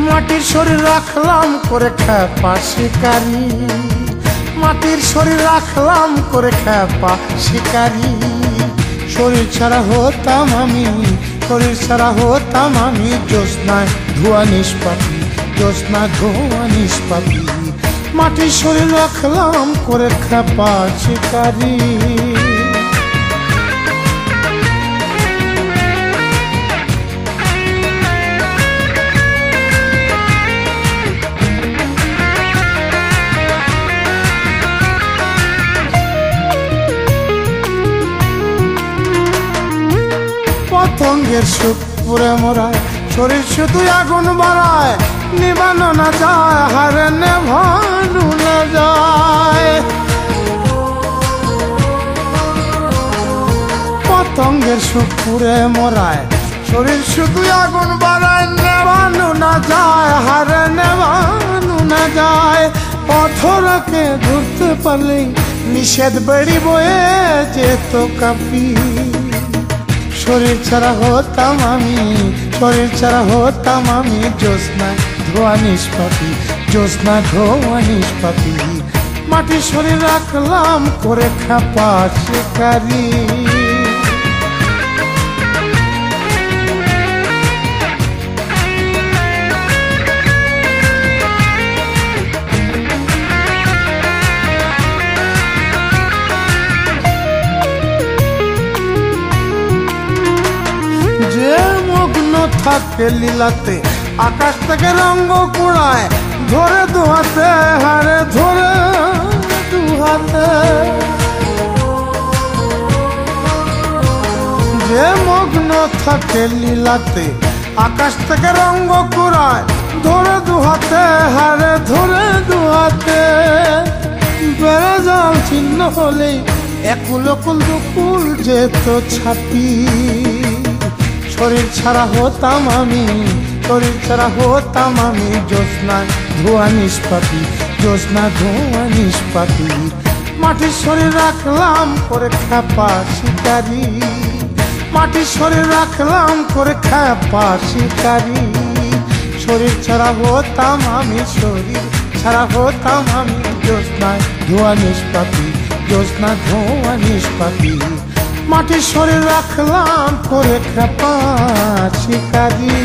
মাটির শরীর রাখলাম করে খেপা শিকারি, মাটির শরীর রাখলাম করে খেপা শিকারি। শরীর ছাড়া হতাম আমি, শরীর ছাড়া হতাম আমি জ্যোৎস্নায় ধোয়া নিষ্পাপী, জ্যোৎস্না ধোয়া নিষ্পাপী। মাটির শরীর রাখলাম করে খেপা শিকারি। পতঙ্গের সুখ পুরে মরায়, শরীর শুধু আগুন বাড়ায়, নিবানো না যায় হারে নেভানো না যায়। পতঙ্গের সুখ পুরে মরায়, শরীর শুধু আগুন বাড়ায়, নেভানো না যায় হারে নেভানো না যায়। পথরকে ধরতে পারলেই নিষেধ বেড়ি বয়ে যেত কাপি। শরীর ছাড়া হতাম আমি, শরীর ছাড়া হতাম আমি জ্যোৎস্না ধোয়া নিষ্পাপী, জ্যোৎস্না ধোয়া নিষ্পাপী। মাটির শরীর রাখলাম করে খেপা শিকারি। যে মগ্ন থাকে লীলাতে, আকাশ থেকে রঙ্গ কুড়ায়, ধরে দুহাতে হারে ধরে দুহাতে। যে মগ্ন থাকে লীলাতে, আকাশ থেকে রঙ্গ কুড়ায়, ধরে দুহাতে হারে ধরে দুহাতে। বেড়ে যাও চিহ্ন হলেই একুল কুল দুকুল যেত ছাপি। শরীর ছাড়া হতাম আমি, শরীর ছাড়া হতাম আমি জ্যোৎস্নায় ধোয়া নিষ্পাপী, জ্যোৎস্না ধোয়া নিষ্পাপী। মাটির শরীর রাখলাম করে খেপা শিকারি, মাটির শরীর রাখলাম করে খেপা শিকারি। শরীর ছাড়া হতাম আমি, শরীর ছাড়া হতাম আমি জ্যোৎস্নায় ধোয়া নিষ্পাপী, জ্যোৎস্না ধোয়া নিষ্পাপী। মাটির শরীর রাখলাম করে খেপা শিকারি।